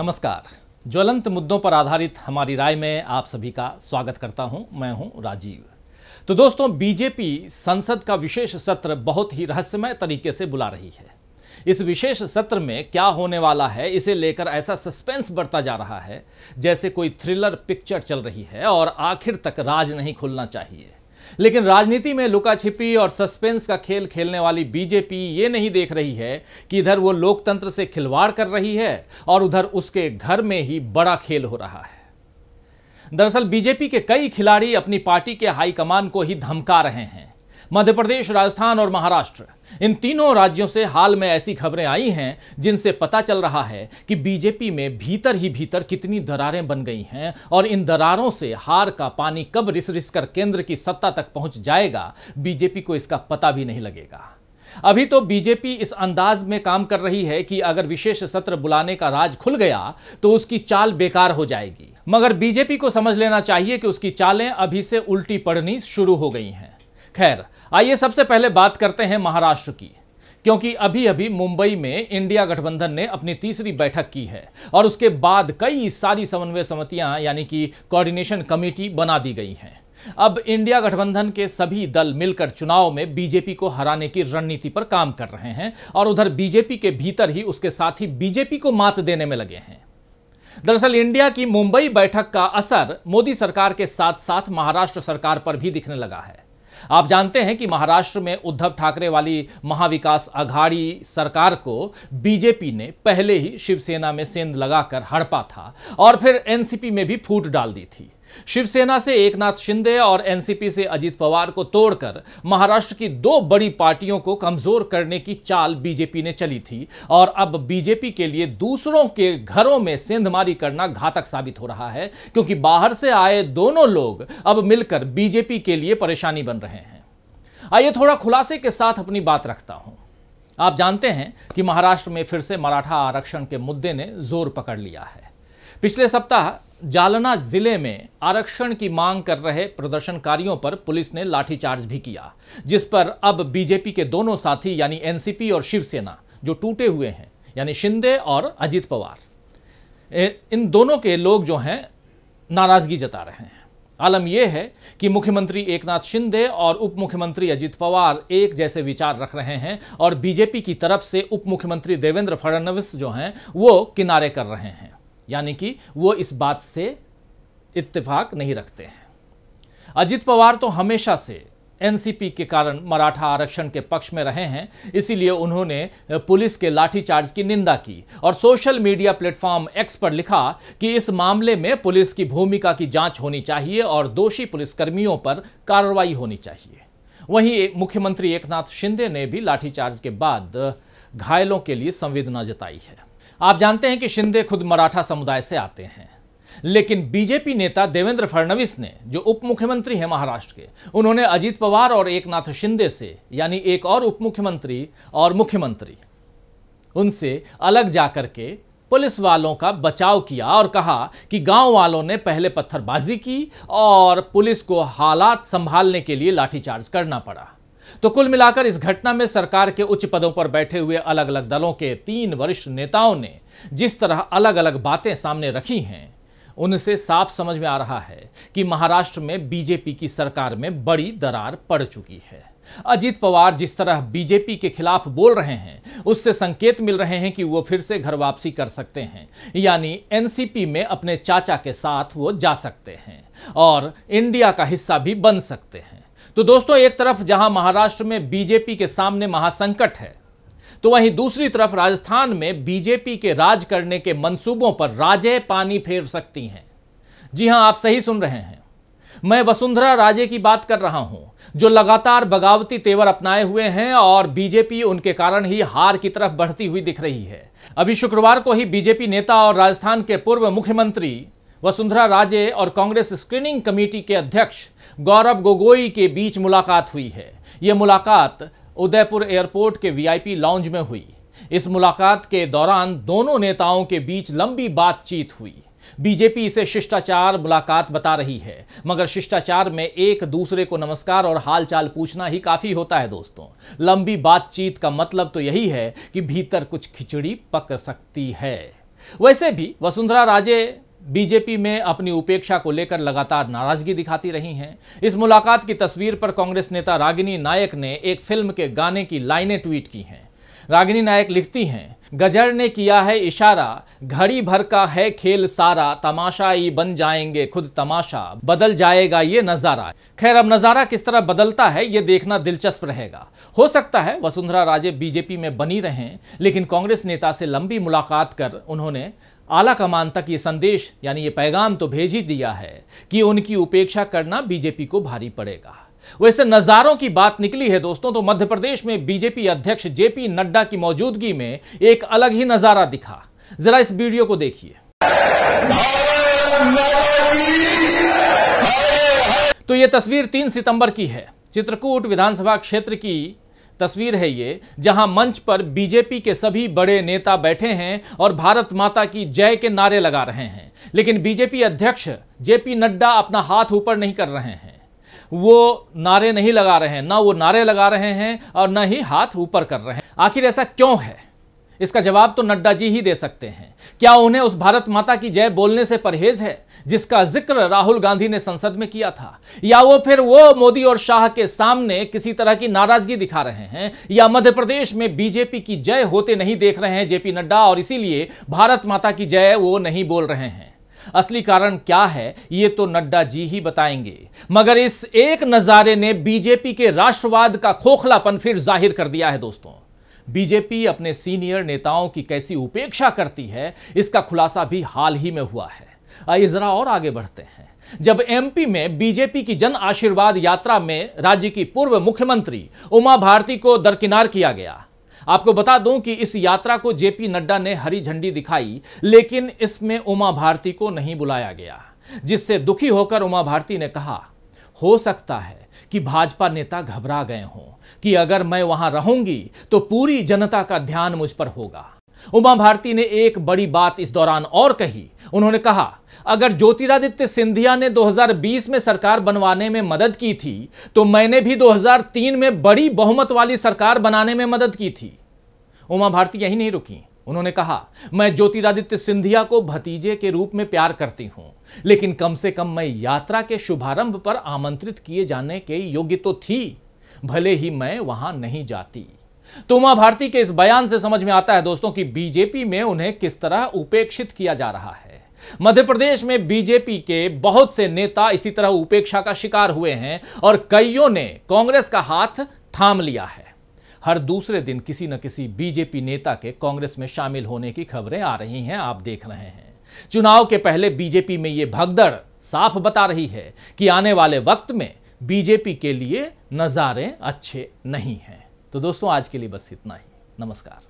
नमस्कार। ज्वलंत मुद्दों पर आधारित हमारी राय में आप सभी का स्वागत करता हूं। मैं हूं राजीव। तो दोस्तों, बीजेपी संसद का विशेष सत्र बहुत ही रहस्यमय तरीके से बुला रही है। इस विशेष सत्र में क्या होने वाला है, इसे लेकर ऐसा सस्पेंस बढ़ता जा रहा है जैसे कोई थ्रिलर पिक्चर चल रही है और आखिर तक राज नहीं खुलना चाहिए। लेकिन राजनीति में लुका छिपी और सस्पेंस का खेल खेलने वाली बीजेपी ये नहीं देख रही है कि इधर वो लोकतंत्र से खिलवाड़ कर रही है और उधर उसके घर में ही बड़ा खेल हो रहा है। दरअसल बीजेपी के कई खिलाड़ी अपनी पार्टी के हाईकमान को ही धमका रहे हैं। मध्य प्रदेश, राजस्थान और महाराष्ट्र, इन तीनों राज्यों से हाल में ऐसी खबरें आई हैं जिनसे पता चल रहा है कि बीजेपी में भीतर ही भीतर कितनी दरारें बन गई हैं और इन दरारों से हार का पानी कब रिस रिस कर केंद्र की सत्ता तक पहुंच जाएगा, बीजेपी को इसका पता भी नहीं लगेगा। अभी तो बीजेपी इस अंदाज में काम कर रही है कि अगर विशेष सत्र बुलाने का राज खुल गया तो उसकी चाल बेकार हो जाएगी। मगर बीजेपी को समझ लेना चाहिए कि उसकी चालें अभी से उल्टी पड़नी शुरू हो गई हैं। खैर, आइए सबसे पहले बात करते हैं महाराष्ट्र की, क्योंकि अभी अभी मुंबई में इंडिया गठबंधन ने अपनी तीसरी बैठक की है और उसके बाद कई सारी समन्वय समितियां यानी कि कोऑर्डिनेशन कमेटी बना दी गई हैं। अब इंडिया गठबंधन के सभी दल मिलकर चुनाव में बीजेपी को हराने की रणनीति पर काम कर रहे हैं और उधर बीजेपी के भीतर ही उसके साथ ही बीजेपी को मात देने में लगे हैं। दरअसल इंडिया की मुंबई बैठक का असर मोदी सरकार के साथ साथ महाराष्ट्र सरकार पर भी दिखने लगा है। आप जानते हैं कि महाराष्ट्र में उद्धव ठाकरे वाली महाविकास आघाड़ी सरकार को बीजेपी ने पहले ही शिवसेना में सेंध लगाकर हड़पा था और फिर एनसीपी में भी फूट डाल दी थी। शिवसेना से एकनाथ शिंदे और एनसीपी से अजित पवार को तोड़कर महाराष्ट्र की दो बड़ी पार्टियों को कमजोर करने की चाल बीजेपी ने चली थी और अब बीजेपी के लिए दूसरों के घरों में सेंधमारी करना घातक साबित हो रहा है, क्योंकि बाहर से आए दोनों लोग अब मिलकर बीजेपी के लिए परेशानी बन रहे हैं। आइए थोड़ा खुलासे के साथ अपनी बात रखता हूं। आप जानते हैं कि महाराष्ट्र में फिर से मराठा आरक्षण के मुद्दे ने जोर पकड़ लिया है। पिछले सप्ताह जालना जिले में आरक्षण की मांग कर रहे प्रदर्शनकारियों पर पुलिस ने लाठीचार्ज भी किया, जिस पर अब बीजेपी के दोनों साथी यानी एनसीपी और शिवसेना जो टूटे हुए हैं यानी शिंदे और अजित पवार, इन दोनों के लोग जो हैं नाराजगी जता रहे हैं। आलम यह है कि मुख्यमंत्री एकनाथ शिंदे और उप मुख्यमंत्री अजित पवार एक जैसे विचार रख रहे हैं और बीजेपी की तरफ से उप मुख्यमंत्री देवेंद्र फडणवीस जो हैं वो किनारे कर रहे हैं, यानी कि वो इस बात से इत्तेफाक नहीं रखते हैं। अजित पवार तो हमेशा से एनसीपी के कारण मराठा आरक्षण के पक्ष में रहे हैं, इसीलिए उन्होंने पुलिस के लाठीचार्ज की निंदा की और सोशल मीडिया प्लेटफॉर्म एक्स पर लिखा कि इस मामले में पुलिस की भूमिका की जांच होनी चाहिए और दोषी पुलिसकर्मियों पर कार्रवाई होनी चाहिए। वहीं मुख्यमंत्री एकनाथ शिंदे ने भी लाठीचार्ज के बाद घायलों के लिए संवेदना जताई है। आप जानते हैं कि शिंदे खुद मराठा समुदाय से आते हैं, लेकिन बीजेपी नेता देवेंद्र फडणवीस ने, जो उप मुख्यमंत्री हैं महाराष्ट्र के, उन्होंने अजित पवार और एकनाथ शिंदे से यानी एक और उप मुख्यमंत्री और मुख्यमंत्री उनसे अलग जाकर के पुलिस वालों का बचाव किया और कहा कि गांव वालों ने पहले पत्थरबाजी की और पुलिस को हालात संभालने के लिए लाठीचार्ज करना पड़ा। तो कुल मिलाकर इस घटना में सरकार के उच्च पदों पर बैठे हुए अलग अलग दलों के 3 वरिष्ठ नेताओं ने जिस तरह अलग अलग बातें सामने रखी हैं, उनसे साफ समझ में आ रहा है कि महाराष्ट्र में बीजेपी की सरकार में बड़ी दरार पड़ चुकी है। अजित पवार जिस तरह बीजेपी के खिलाफ बोल रहे हैं, उससे संकेत मिल रहे हैं कि वो फिर से घर वापसी कर सकते हैं, यानी एनसीपी में अपने चाचा के साथ वो जा सकते हैं और इंडिया का हिस्सा भी बन सकते हैं। तो दोस्तों, एक तरफ जहां महाराष्ट्र में बीजेपी के सामने महासंकट है, तो वहीं दूसरी तरफ राजस्थान में बीजेपी के राज करने के मंसूबों पर राजे पानी फेर सकती हैं। जी हां, आप सही सुन रहे हैं, मैं वसुंधरा राजे की बात कर रहा हूं, जो लगातार बगावती तेवर अपनाए हुए हैं और बीजेपी उनके कारण ही हार की तरफ बढ़ती हुई दिख रही है। अभी शुक्रवार को ही बीजेपी नेता और राजस्थान के पूर्व मुख्यमंत्री वसुंधरा राजे और कांग्रेस स्क्रीनिंग कमेटी के अध्यक्ष गौरव गोगोई के बीच मुलाकात हुई है। यह मुलाकात उदयपुर एयरपोर्ट के वीआईपी लाउंज में हुई। इस मुलाकात के दौरान दोनों नेताओं के बीच लंबी बातचीत हुई। बीजेपी इसे शिष्टाचार मुलाकात बता रही है, मगर शिष्टाचार में एक दूसरे को नमस्कार और हालचाल पूछना ही काफी होता है दोस्तों। लंबी बातचीत का मतलब तो यही है कि भीतर कुछ खिचड़ी पक सकती है। वैसे भी वसुंधरा राजे बीजेपी में अपनी उपेक्षा को लेकर लगातार नाराजगी दिखाती रही हैं। इस मुलाकात की तस्वीर पर कांग्रेस नेता रागिनी नायक ने एक फिल्म के गाने की लाइनें ट्वीट की हैं। रागिनी नायक लिखती हैं, गजर ने किया है इशारा, घड़ी भर का है खेल सारा, तमाशाई बन जाएंगे खुद तमाशा, बदल जाएगा ये नजारा। खैर, अब नजारा किस तरह बदलता है ये देखना दिलचस्प रहेगा। हो सकता है वसुंधरा राजे बीजेपी में बनी रहें, लेकिन कांग्रेस नेता से लंबी मुलाकात कर उन्होंने आला कमान तक ये संदेश यानी ये पैगाम तो भेज ही दिया है कि उनकी उपेक्षा करना बीजेपी को भारी पड़ेगा। वैसे नजारों की बात निकली है दोस्तों, तो मध्य प्रदेश में बीजेपी अध्यक्ष जेपी नड्डा की मौजूदगी में एक अलग ही नजारा दिखा। जरा इस वीडियो को देखिए। तो ये तस्वीर 3 सितंबर की है। चित्रकूट विधानसभा क्षेत्र की तस्वीर है ये, जहां मंच पर बीजेपी के सभी बड़े नेता बैठे हैं और भारत माता की जय के नारे लगा रहे हैं। लेकिन बीजेपी अध्यक्ष जेपी नड्डा अपना हाथ ऊपर नहीं कर रहे हैं, वो नारे नहीं लगा रहे हैं, ना वो नारे लगा रहे हैं और न ही हाथ ऊपर कर रहे हैं। आखिर ऐसा क्यों है? इसका जवाब तो नड्डा जी ही दे सकते हैं। क्या उन्हें उस भारत माता की जय बोलने से परहेज है जिसका जिक्र राहुल गांधी ने संसद में किया था, या वो फिर वो मोदी और शाह के सामने किसी तरह की नाराजगी दिखा रहे हैं, या मध्य प्रदेश में बीजेपी की जय होते नहीं देख रहे हैं जेपी नड्डा और इसीलिए भारत माता की जय वो नहीं बोल रहे हैं? असली कारण क्या है ये तो नड्डा जी ही बताएंगे, मगर इस एक नजारे ने बीजेपी के राष्ट्रवाद का खोखलापन फिर जाहिर कर दिया है दोस्तों। बीजेपी अपने सीनियर नेताओं की कैसी उपेक्षा करती है इसका खुलासा भी हाल ही में हुआ है। आइए जरा और आगे बढ़ते हैं। जब एमपी में बीजेपी की जन आशीर्वाद यात्रा में राज्य की पूर्व मुख्यमंत्री उमा भारती को दरकिनार किया गया। आपको बता दूं कि इस यात्रा को जेपी नड्डा ने हरी झंडी दिखाई, लेकिन इसमें उमा भारती को नहीं बुलाया गया, जिससे दुखी होकर उमा भारती ने कहा, हो सकता है कि भाजपा नेता घबरा गए हों कि अगर मैं वहां रहूंगी तो पूरी जनता का ध्यान मुझ पर होगा। उमा भारती ने एक बड़ी बात इस दौरान और कही। उन्होंने कहा, अगर ज्योतिरादित्य सिंधिया ने 2020 में सरकार बनवाने में मदद की थी तो मैंने भी 2003 में बड़ी बहुमत वाली सरकार बनाने में मदद की थी। उमा भारती यही नहीं रुकी, उन्होंने कहा, मैं ज्योतिरादित्य सिंधिया को भतीजे के रूप में प्यार करती हूं, लेकिन कम से कम मैं यात्रा के शुभारंभ पर आमंत्रित किए जाने के योग्य तो थी, भले ही मैं वहां नहीं जाती। तो उमा भारती के इस बयान से समझ में आता है दोस्तों कि बीजेपी में उन्हें किस तरह उपेक्षित किया जा रहा है। मध्य प्रदेश में बीजेपी के बहुत से नेता इसी तरह उपेक्षा का शिकार हुए हैं और कईयों ने कांग्रेस का हाथ थाम लिया है। हर दूसरे दिन किसी न किसी बीजेपी नेता के कांग्रेस में शामिल होने की खबरें आ रही हैं, आप देख रहे हैं। चुनाव के पहले बीजेपी में यह भगदड़ साफ बता रही है कि आने वाले वक्त में बीजेपी के लिए नजारे अच्छे नहीं हैं। तो दोस्तों, आज के लिए बस इतना ही। नमस्कार।